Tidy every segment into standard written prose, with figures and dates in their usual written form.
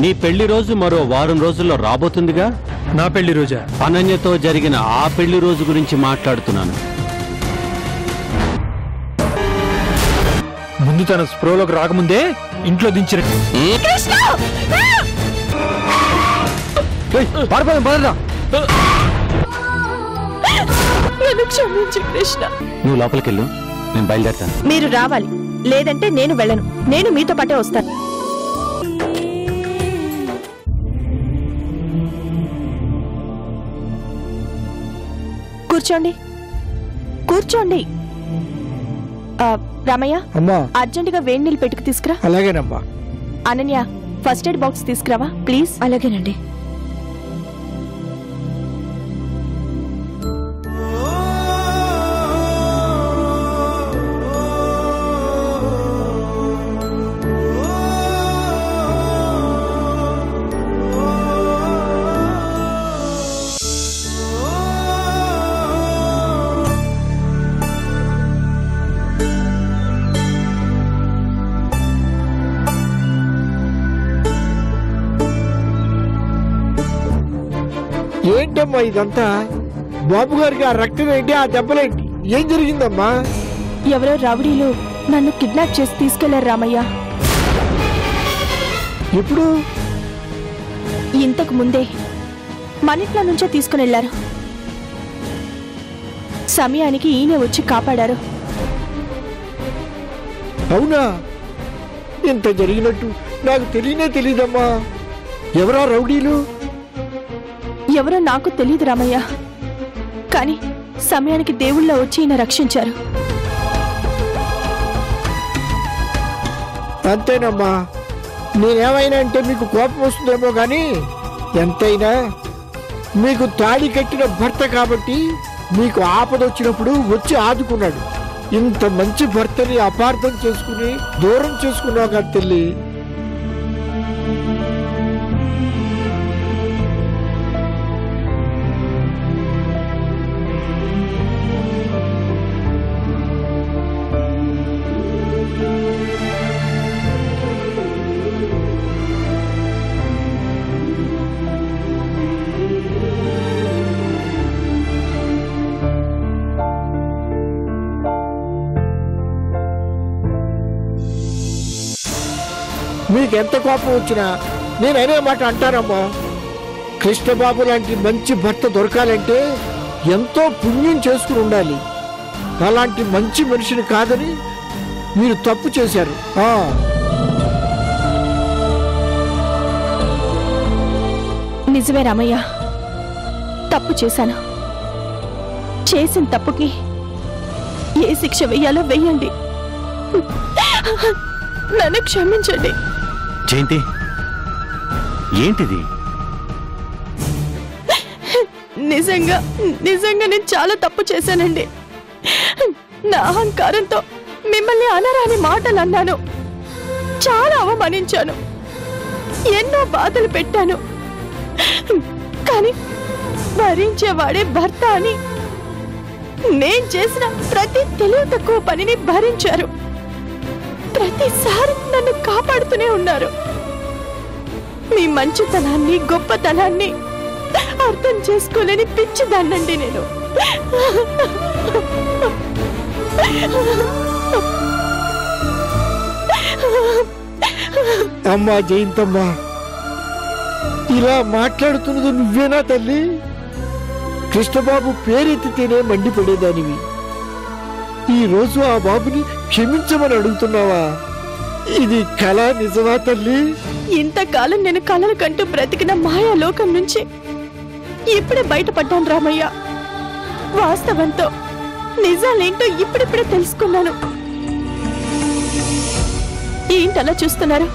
నీ పెళ్లి రోజు మరో వారం రోజుల్లో రాబోతుందిగా. నా పెళ్లి రోజా? అనన్యతో జరిగిన ఆ పెళ్లి రోజు గురించి మాట్లాడుతున్నాను. ముందు తన స్ప్రోలోకి రాకముందే ఇంట్లో దించినట్టు. నువ్వు లోపలికెళ్ళు, నేను బయలుదేరుతాను. మీరు రావాలి, లేదంటే నేను వెళ్ళను. నేను మీతో పాటే వస్తాను. కూర్చోండి, కూర్చోండి. రామయ్య, అర్జెంటుగా వేడి నీళ్ళు పెట్టుకు తీసుకురా. అలాగేనమ్మా. అనన్య, ఫస్ట్ ఎయిడ్ బాక్స్ తీసుకురావా ప్లీజ్. అలాగేనండి. ఏంటమ్మా ఇదంతా? బాబు గారికి ఆ రక్తం ఏంటి, ఆ దెబ్బలేంటి, ఏం జరిగిందమ్మా? ఎవరో రౌడీలు నన్ను కిడ్నాప్ చేసి తీసుకెళ్లారు రామయ్య. ఎప్పుడు? ఇంతకు ముందే మన ఇంట్లో నుంచే తీసుకుని వెళ్లారు. సమయానికి ఈయనే వచ్చి కాపాడారు. అవునా? ఇంత జరిగినట్టు నాకు తెలీదమ్మా. ఎవరా రౌడీలు? ఎవరో నాకు తెలియదు రామయ్య, కానీ సమయానికి దేవుళ్ళ వచ్చి ఈయన రక్షించారు. అంతేనమ్మా. నేనేమైనా అంటే మీకు కోపం వస్తుందేమో కానీ ఎంతైనా మీకు తాళి కట్టిన భర్త కాబట్టి మీకు ఆపదొచ్చినప్పుడు వచ్చి ఆదుకున్నాడు. ఇంత మంచి భర్తని అపార్థం చేసుకుని దూరం చేసుకున్నావు కదా తల్లి. మీకెంత కోపం వచ్చినా నేను అనే మాట అంటానమ్మా. కృష్ణబాబు లాంటి మంచి భర్త దొరకాలంటే ఎంతో పుణ్యం చేసుకుని ఉండాలి. అలాంటి మంచి మనిషిని కాదని మీరు తప్పు చేశారు. నిజమే రామయ్య, తప్పు చేశాను. చేసిన తప్పుకి ఏ శిక్ష వెయ్యాలో వెయ్యండి. నన్ను క్షమించండి. జయంతి, ఏంటిది? నిజంగా నేను చాలా తప్పు చేశానండి. నా అహంకారంతో మిమ్మల్ని అనరాని మాటలు అన్నాను. చాలా అవమానించాను, ఎన్నో బాధలు పెట్టాను. కానీ భరించేవాడే భర్త అని నేను చేసిన ప్రతి తెలివి తక్కువ పనిని భరించారు. ప్రతిసారి నన్ను కాపాడుతూనే ఉన్నారు. మీ మంచితనాన్ని, గొప్పతనాన్ని అర్థం చేసుకోలేని పిచ్చిదాన్నండి నేను. అమ్మా జయంతమ్మా, ఇలా మాట్లాడుతున్నది నువ్వేనా తల్లి? కృష్ణబాబు పేరెత్తితేనే మండిపడేదానివి. ఈ రోజు ఆ బాబుని క్షమించమని అడుగుతున్నావా? ఇది కళ నిజమా తల్లి? ఇంతకాలం నేను కళలు కంటూ బ్రతికిన మాయాలోకం నుంచి ఇప్పుడే బయటపడ్డాను రామయ్య. వాస్తవంతో నిజాలేంటో ఇప్పుడిప్పుడే తెలుసుకున్నాను. ఏంటలా చూస్తున్నారు?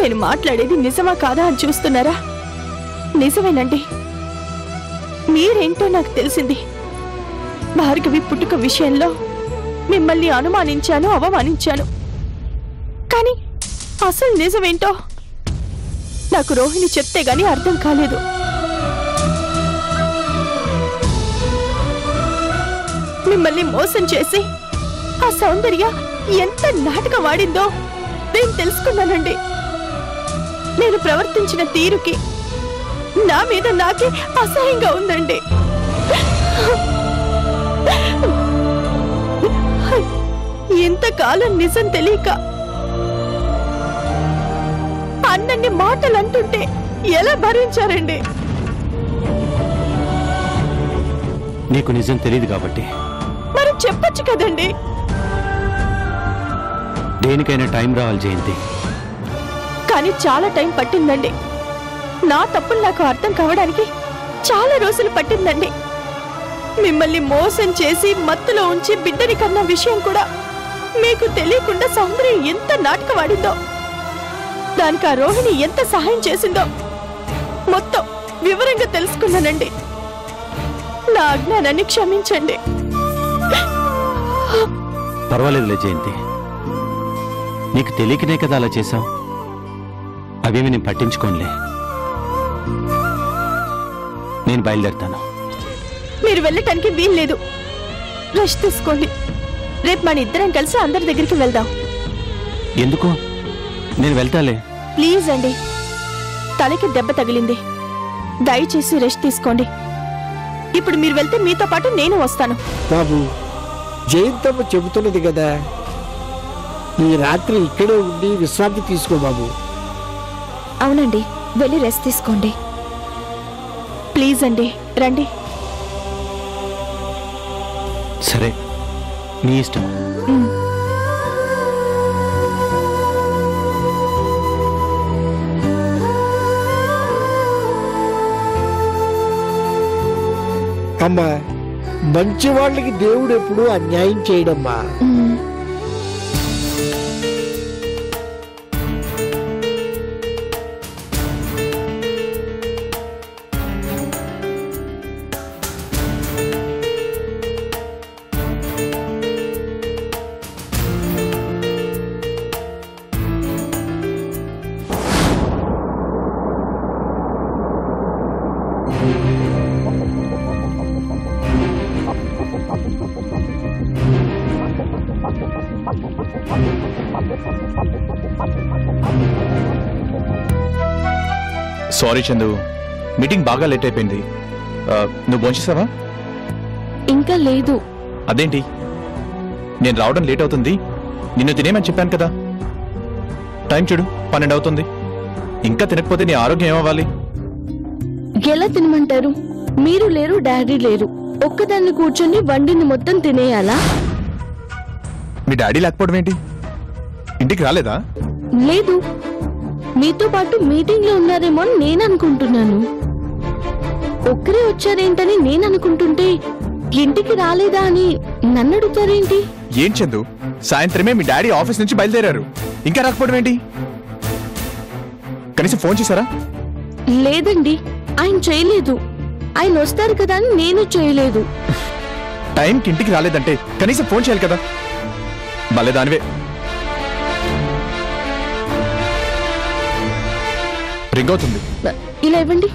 నేను మాట్లాడేది నిజమా కాదా అని చూస్తున్నారా? నిజమేనండి. మీరేంటో నాకు తెలిసింది. భార్గవి పుట్టుక విషయంలో మిమ్మల్ని అనుమానించాను, అవమానించాను. కానీ అసలు నిజమేంటో నాకు రోహిణి చెప్తే గానీ అర్థం కాలేదు. మిమ్మల్ని మోసం చేసి ఆ సౌందర్య ఎంత నాటకం ఆడిందో నేను తెలుసుకున్నానండి. నేను ప్రవర్తించిన తీరుకి నా మీద నాకే అసహ్యంగా ఉందండి. ఇంతకాలం నిజం తెలియక అన్నన్ని మాటలు అంటుంటే ఎలా భరించారండి? నీకు నిజం తెలియదు కాబట్టి మరి చెప్పొచ్చు కదండి. దేనికైనా టైం రావాలి జయంతి. కానీ చాలా టైం పట్టిందండి. నా తప్పులు నాకు అర్థం కావడానికి చాలా రోజులు పట్టిందండి. మిమ్మల్ని మోసం చేసి మత్తులో ఉంచి బిడ్డని కన్న విషయం కూడా మీకు తెలియకుండా సౌందర్య ఎంత నాటకవాడిందో, దానికి ఆ రోహిణి ఎంత సహాయం చేసిందో మొత్తం వివరంగా తెలుసుకున్నానండి. నా అజ్ఞానాన్ని క్షమించండి. పర్వాలేదులే జయంతి, నీకు తెలియకనే కదా అలా చేశావు. అవేమి నేను పట్టించుకోనులే. నేను బయలుదేరుతాను. మీరు వెళ్ళటానికి వీల్లేదు. రెస్ట్ తీసుకోండి. రేపు మన ఇద్దరం కలిసి అందరి దగ్గరికి వెళ్దాం. ఎందుకు? నేను వెళ్తాలే. ప్లీజ్ అండి, తలకి దెబ్బ తగిలింది. దయచేసి రెస్ట్ తీసుకోండి. ఇప్పుడు మీరు వెళ్తే మీతో పాటు నేను వస్తాను. బాబు, జయంతమ్మ చెబుతున్నది కదా, ఈ రాత్రి ఇక్కడే ఉండి విశ్రాంతి తీసుకో బాబు. అవునండి, వెళ్ళి రెస్ట్ తీసుకోండి. ప్లీజ్ అండి, రండి. సరే, నీ ఇష్టం. అమ్మా, మంచి వాళ్ళకి దేవుడు ఎప్పుడు అన్యాయం చేయడమ్మా. సారీ చందు, మీటింగ్ బాగా లేట్ అయిపోయింది. నువ్వు భోంచేసావా? ఇంకా లేదు. అదేంటి, నేను రావడం లేట్ అవుతుంది. నిన్ను తినేమని చెప్పాను కదా. టైం చూడు, 12 అవుతుంది. ఇంకా తినకపోతే నీ ఆరోగ్యం ఏమవ్వాలి? ఎలా తినమంటారు? మీరు లేరు, డాడీ లేరు. ఒక్కదాన్ని కూర్చొని వండింది మొత్తం తినేయాలా? మీ డాడీ లేకపోవడం ఏంటి? ఇంటికి రాలేదా? లేదు, మీతో పాటు మీటింగ్ లో ఉన్నారేమో అని నేను అనుకుంటున్నాను. ఒక్కరే వచ్చారేంటని నేను అనుకుంటుంటే ఇంటికి రాలేదా అని నన్ను అడుగుతారేంటి? ఏం చందు, సాయంత్రమే మీ డాడీ ఆఫీస్ నుంచి బయలుదేరారు. ఇంకా రాకపోవడం ఏంటి? కనీసం ఫోన్ చేశారా? లేదండి, ఆయన చేయలేదు. ఆయన వస్తారు కదా అని నేను చేయలేదు. టైంకి ఇంటికి రాలేదంటే కనీసం ఫోన్ చేయాలి కదా. భలే దానివే. రింగ్ అవుతుంది. ఇలా ఇవ్వండి.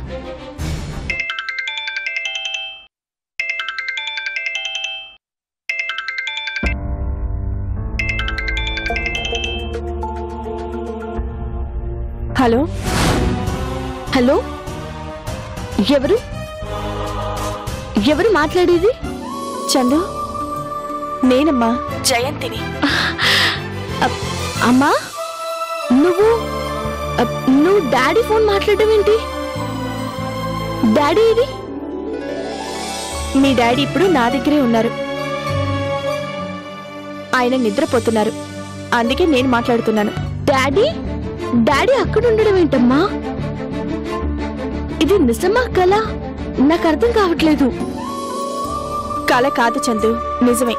హలో హలో, ఎవరు ఎవరు మాట్లాడేది? చందు, నేనమ్మా, జయంతిని. అమ్మా, నువ్వు డాడీ ఫోన్ మాట్లాడడం ఏంటి? డాడీ ఇది? మీ డాడీ ఇప్పుడు నా దగ్గరే ఉన్నారు. ఆయన నిద్రపోతున్నారు, అందుకే నేను మాట్లాడుతున్నాను. డాడీ డాడీ అక్కడ ఉండడం ఏంటమ్మా? ఇది నిజమా కల? నాకు అర్థం కావట్లేదు. కల కాదు చందు, నిజమే.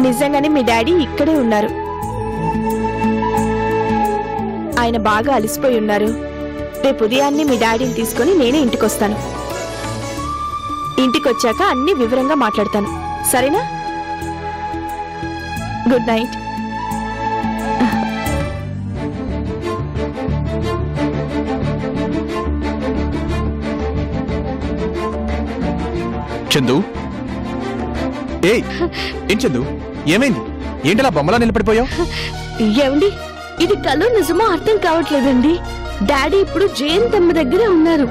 నిజంగానే మీ డాడీ ఇక్కడే ఉన్నారు. ఆయన బాగా అలసిపోయి ఉన్నారు. రేపు ఉదయాన్నే మీ డాడీని తీసుకొని నేనే ఇంటికొస్తాను. ఇంటికొచ్చాక అన్ని వివరంగా మాట్లాడతాను, సరేనా? Good night. చందు, ఏయ్, ఏం చందు, ఏమైంది? ఏంటలా బొమ్మలా నిలబడిపోయావు? ఏమండి, ఇది కలో నిజమో అర్థం కావట్లేదండి. డాడీ ఇప్పుడు జయంతమ్మ దగ్గరే ఉన్నారు.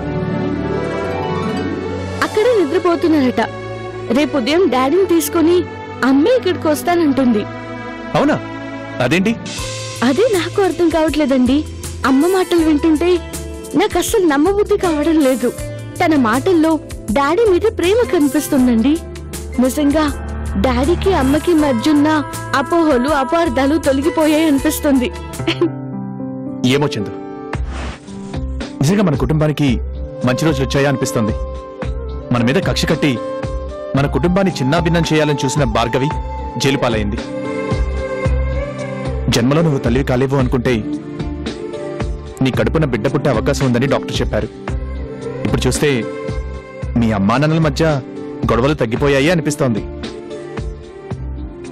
అక్కడే నిద్రపోతున్నారట. రేపు ఉదయం డాడీని తీసుకుని అమ్మే ఇక్కడికి వస్తానంటుంది. అవునా? అదేంటి? అదే నాకు అర్థం కావట్లేదండి. అమ్మ మాటలు వింటుంటే నాకు అస్సలు నమ్మబుద్ధి కావడం లేదు. తన మాటల్లో డాడీ మీద ప్రేమ కనిపిస్తుందండి. నిజంగా డాడీకి అమ్మకి మధ్యున్న అపోహలు అపార్థాలు తొలగిపోయాయి అనిపిస్తుంది. ఏమో చందు, నిజంగా మన కుటుంబానికి మంచి రోజులు వచ్చాయా అనిపిస్తుంది. మన మీద కక్ష కట్టి మన కుటుంబాన్ని చిన్నాభిన్నం చేయాలని చూసిన భార్గవి జైలు పాలైంది. జన్మలో నువ్వు తల్లివి కాలేవు అనుకుంటే నీ కడుపున బిడ్డ పుట్టే అవకాశం ఉందని డాక్టర్ చెప్పారు. ఇప్పుడు చూస్తే మీ అమ్మానాన్నల మధ్య గొడవలు తగ్గిపోయాయి అనిపిస్తోంది.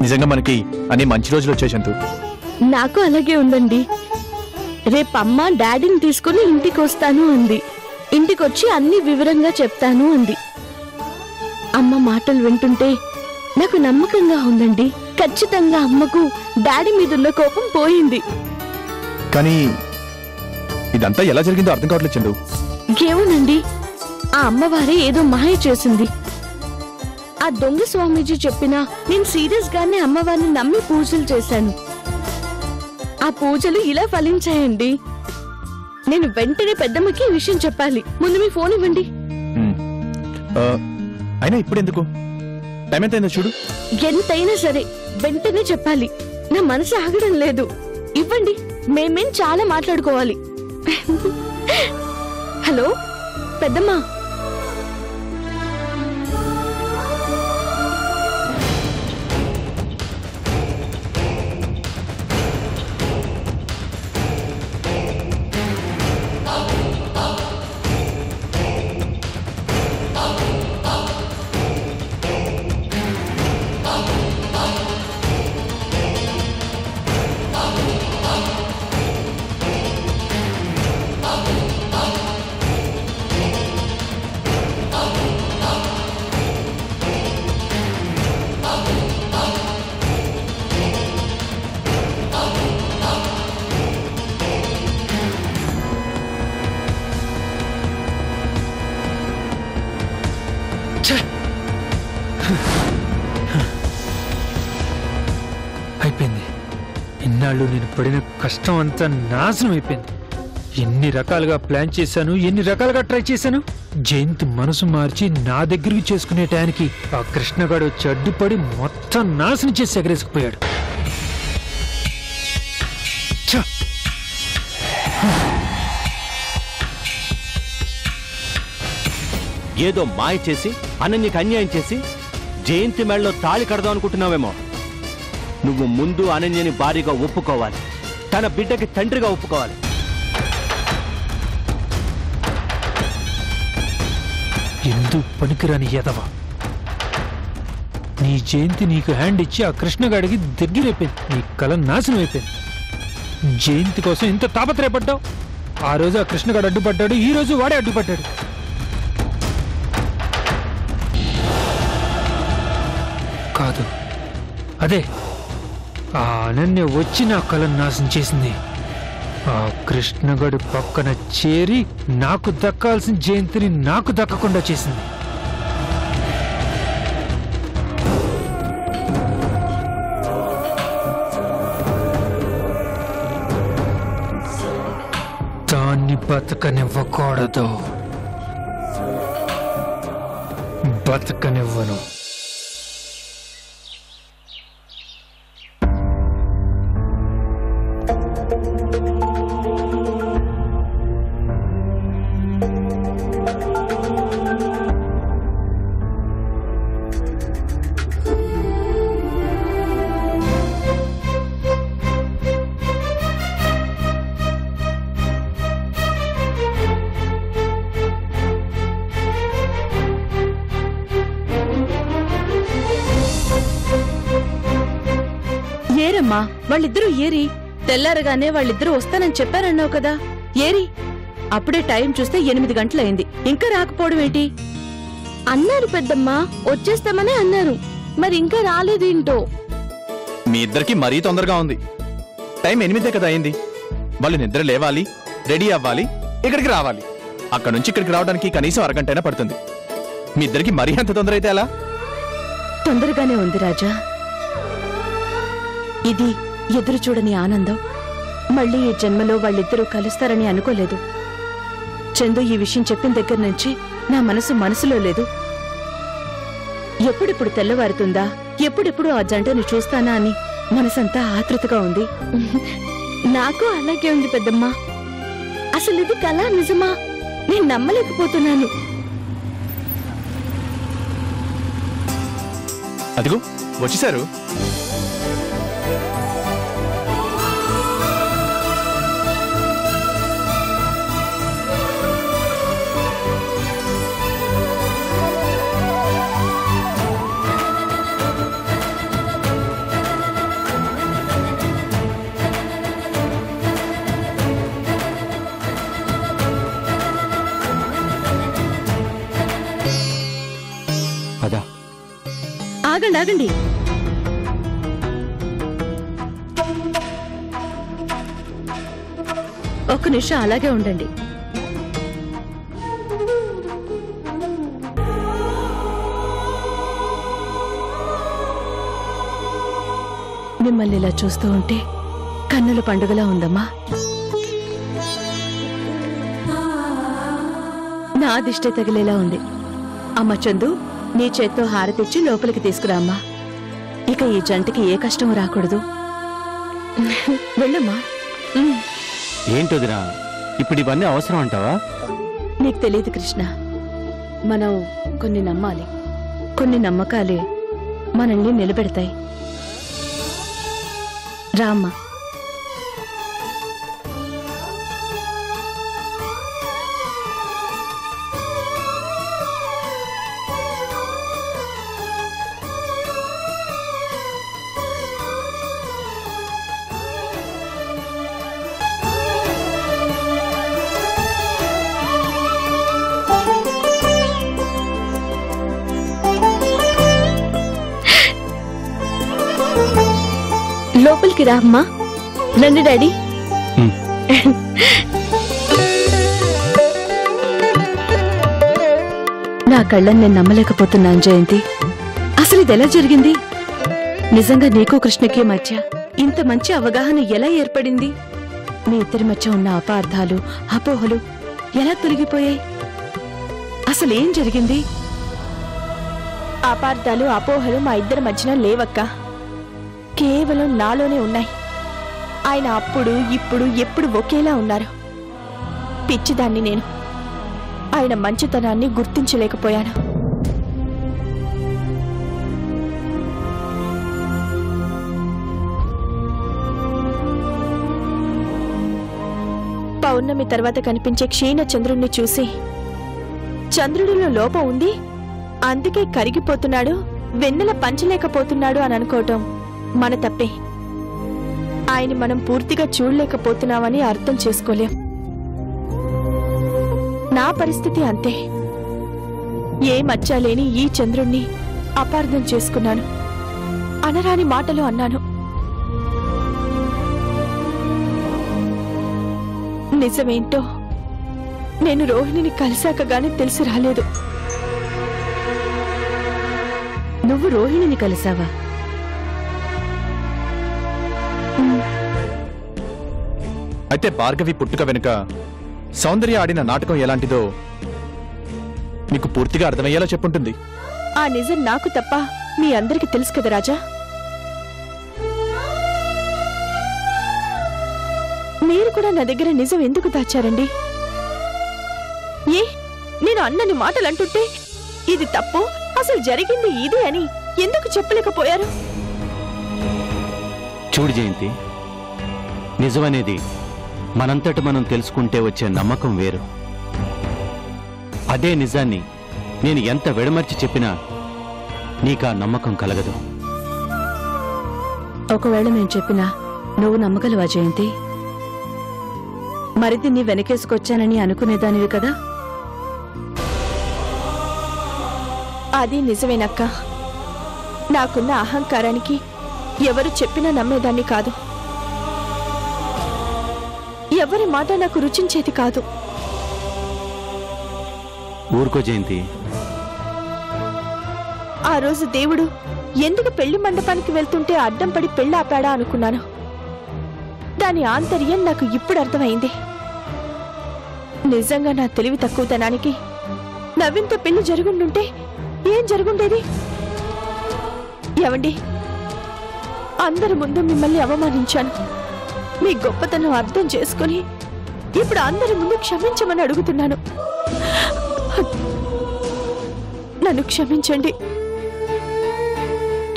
నిజంగా మనకి అన్ని మంచి రోజులు వచ్చాయి చందు. నాకు అలాగే ఉందండి. రేపమ్మ డాడీని తీసుకుని ఇంటికి వస్తాను అంది. ఇంటికొచ్చి అన్ని వివరంగా చెప్తాను అంది. అమ్మ మాటలు వింటుంటే నాకు నమ్మకంగా ఉందండి. ఖచ్చితంగా అమ్మకు డాడీ మీదున్న కోపం పోయింది. కానీ ఇదంతా ఎలా జరిగిందో అర్థం కావట్లేదు చందు. ఏమోనండి, ఆ అమ్మవారే ఏదో మాయ చేసింది. ఆ దొంగ స్వామీజీ చెప్పినా నేను సీరియస్ గానే అమ్మవారిని నమ్మి పూజలు చేశాను. ఆ పూజలు ఇలా ఫలించాయండి. నేను వెంటనే పెద్దమ్మకి ఈ విషయం చెప్పాలి. ముందు మీ ఫోన్ ఇవ్వండి. అయినా ఇప్పుడెందుకు? టైం ఎంతైందో చూడు. ఎంతైనా సరే వెంటనే చెప్పాలి. నా మనసు ఆగడం లేదు. ఇవ్వండి, మేమేం చాలా మాట్లాడుకోవాలి. హలో పెద్దమ్మా. అయిపోయింది. ఇన్నాళ్ళు నేను పడిన కష్టం అంతా నాశనం అయిపోయింది. ఎన్ని రకాలుగా ప్లాన్ చేశాను, ఎన్ని రకాలుగా ట్రై చేశాను. జయంత్ మనసు మార్చి నా దగ్గరికి చేసుకునే టయానికి ఆ కృష్ణగాడు వచ్చి అడ్డుపడి మొత్తం నాశనం చేసి ఎగరేసుకుపోయాడు. ఏదో మాయ చేసి అనన్యకి అన్యాయం చేసి జయంతి మెళ్ళలో తాళి కడదాం అనుకుంటున్నావేమో. నువ్వు ముందు అనన్యని భారీగా ఒప్పుకోవాలి, తన బిడ్డకి తండ్రిగా ఒప్పుకోవాలి. ఎందుకు పనికిరాని ఎదవ. నీ జయంతి నీకు హ్యాండ్ ఇచ్చి ఆ కృష్ణగాడికి దగ్గరైపోయింది. నీ కళ నాశనం అయిపోయింది. జయంతి కోసం ఇంత తాపత్రయపడ్డావు. ఆ రోజు ఆ కృష్ణగాడు అడ్డుపడ్డాడు, ఈ రోజు వాడే అడ్డుపడ్డాడు. కాదు, అదే ఆ అనన్య వచ్చి నా కళను నాశనం చేసింది. ఆ కృష్ణగడు పక్కన చేరి నాకు దక్కాల్సిన జయంతిని నాకు దక్కకుండా చేసింది. దాన్ని బతకనివ్వకూడదు. బతకనివ్వను. ఏరమ్మా వాళ్ళిద్దరూ ఏరి? తెల్లారగానే వాళ్ళిద్దరూ వస్తానని చెప్పారన్నావు కదా, ఏరి? అప్పుడే టైం చూస్తే 8 గంటలైంది, ఇంకా రాకపోవడం ఏంటి? అన్నారు పెద్దమ్మా, వచ్చేస్తామనే అన్నారు. మరి ఇంకా రాలేదేంటో. మీ ఇద్దరికి మరీ తొందరగా ఉంది. టైం 8 కదా అయింది. వాళ్ళు నిద్ర లేవాలి, రెడీ అవ్వాలి, ఇక్కడికి రావాలి. అక్కడ నుంచి ఇక్కడికి రావడానికి కనీసం అరగంటైనా పడుతుంది. మీ ఇద్దరికి మరీ అంత తొందర అయితే ఎలా? తొందరగానే ఉంది రాజా. ఇది ఎదురు చూడని ఆనందం. మళ్ళీ ఈ జన్మలో వాళ్ళిద్దరూ కలుస్తారని అనుకోలేదు. చందు ఈ విషయం చెప్పిన దగ్గర నుంచి నా మనసులో లేదు. ఎప్పుడెప్పుడు తెల్లవారుతుందా, ఎప్పుడెప్పుడు ఆ జంటను చూస్తానా అని మనసంతా ఆతృతగా ఉంది. నాకు అలాగే ఉంది పెద్దమ్మా. అసలు ఇది కళ నిజమా? నేను నమ్మలేకపోతున్నాను. అదిగో వచ్చేసారు. పదా. ఆగండి ఆగండి. ఒక్క నిమిషం అలాగే ఉండండి. మిమ్మల్ని ఇలా చూస్తూ ఉంటే కన్నుల పండుగలా ఉందమ్మా. నా దిష్టే తగిలేలా ఉంది. అమ్మ చందు, నీ చేత్తో హారతిచ్చి లోపలికి తీసుకురా అమ్మా. ఇక ఈ జంటకి ఏ కష్టం రాకూడదు. వెళ్ళమ్మా. ఏంటొదిరా, ఇప్పుడు ఇవన్నీ అవసరం అంటావా? నీకు తెలియదు కృష్ణ, మనం కొన్ని నమ్మాలి. కొన్ని నమ్మకాలే మనల్ని నిలబెడతాయి. రామ్మా. లోపలికి రా అమ్మా. రండి డాడీ. నా కళ్ళని నేను నమ్మలేకపోతున్నాను జయంతి. అసలు ఇది ఎలా జరిగింది? నిజంగా నీకు కృష్ణకి మధ్య ఇంత మంచి అవగాహన ఎలా ఏర్పడింది? మీ ఇద్దరి మధ్య ఉన్న అపార్థాలు, అపోహలు ఎలా తొలగిపోయాయి? అసలేం జరిగింది? అపార్థాలు, అపోహలు మా ఇద్దరి మధ్యన లేవక్క. కేవలం నాలోనే ఉన్నాయి. ఆయన అప్పుడు ఇప్పుడు ఎప్పుడు ఒకేలా ఉన్నారు. పిచ్చిదాన్ని నేను. ఆయన మంచితనాన్ని గుర్తించలేకపోయాను. పౌర్ణమి తర్వాత కనిపించే క్షీణ చంద్రుణ్ణి చూసి చంద్రుడిలో లోపం ఉంది, అందుకే కరిగిపోతున్నాడు, వెన్నెల పంచలేకపోతున్నాడు అని అనుకోవటం మన తప్పే. ఆయన మనం పూర్తిగా చూడలేకపోతున్నామని అర్థం చేసుకోలేం. నా పరిస్థితి అంతే. ఏ మచ్చ లేని ఈ చంద్రుణ్ణి అపార్థం చేసుకున్నాను. అనరాని మాటలు అన్నాను. నిజమేంటో నేను రోహిణిని కలిశాక గాని తెలిసి రాలేదు. నువ్వు రోహిణిని కలిసావా? అయితే భార్గవి పుట్టుక వెనుక సౌందర్య ఆడిన నాటకం ఎలాంటిదో నీకు పూర్తిగా అర్థమయ్యేలా చెప్పుంటుంది. ఆ నిజం నాకు తప్ప మీ అందరికి తెలుసు కదా రాజా. మీరు కూడా నా దగ్గర నిజం ఎందుకు దాచారండి? ఏ నేను అన్నని మాటలు అంటుంటే ఇది తప్పు, అసలు జరిగింది ఇది అని ఎందుకు చెప్పలేకపోయారు? చూడు జయంతి, నిజమనేది మనంతట మనం తెలుసుకుంటే వచ్చే నమ్మకం వేరు. అదే నిజాన్ని నేను ఎంత విడమర్చి చెప్పినా నీకా నమ్మకం కలగదు. ఒకవేళ నేను చెప్పినా నువ్వు నమ్మగలవా జయంతి? మరిదిన్ని వెనకేసుకొచ్చానని అనుకునేదానివి కదా. అది నిజమేనక్క. నాకున్న అహంకారానికి ఎవరు చెప్పినా నమ్మేదాన్ని కాదు. ఎవరి మాట నాకు రుచించేది కాదు. ఊరుకో జయంతి. ఆ రోజు దేవుడు ఎందుకు పెళ్లి మండపానికి వెళ్తుంటే అడ్డం పడి పెళ్లి ఆపాడా అనుకున్నాను. దాని ఆంతర్యం నాకు ఇప్పుడు అర్థమైంది. నిజంగా నా తెలివి తక్కువతనానికి నవీన్తో పెళ్లి జరుగుండుంటే ఏం జరుగుండేది? ఏవండి, అందరి ముందు మిమ్మల్ని అవమానించాను. మీ గొప్పతనం అర్థం చేసుకుని ఇప్పుడు అందరి ముందు క్షమించమని అడుగుతున్నాను. నన్ను క్షమించండి.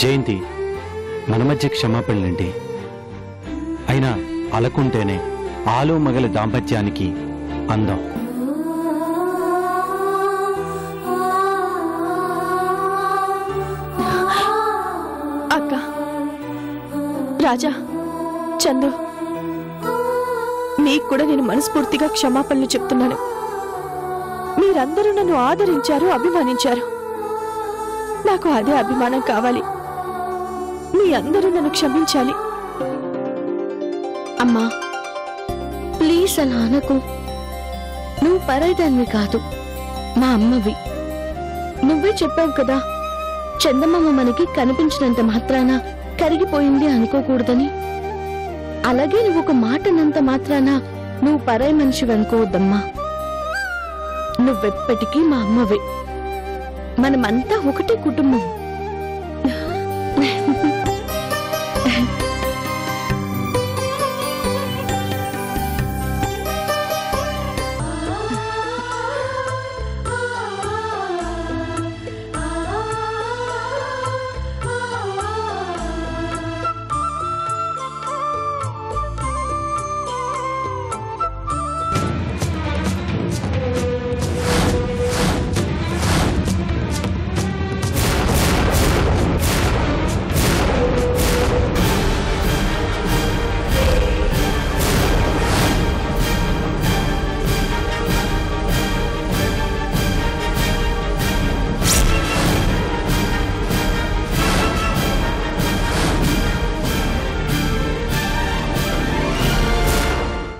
జయంతి, మన మధ్య క్షమాపణలండి. అయినా అలకుంటేనే ఆలు మగల దాంపత్యానికి అందం. అక్క, రాజా, చందు, మీకు కూడా నేను మనస్ఫూర్తిగా క్షమాపణలు చెప్తున్నాను. మీరందరూ నన్ను ఆదరించారు, అభిమానించారు. నాకు అదే అభిమానం కావాలి. మీ అందరూ నన్ను క్షమించాలి. అమ్మా ప్లీజ్ అలా అనకు. నువ్వు పరాయిదానివి కాదు, మా అమ్మవి. నువ్వే చెప్పావు కదా, చందమామ మనకి కనిపించినంత మాత్రాన కరిగిపోయింది అనుకోకూడదని. అలాగే నువ్వు ఒక మాట అన్నంత మాత్రాన నువ్వు పరాయి మనిషివి అనుకోవద్దమ్మా. నువ్వెప్పటికీ మా అమ్మవే. మనమంతా ఒకటే కుటుంబం.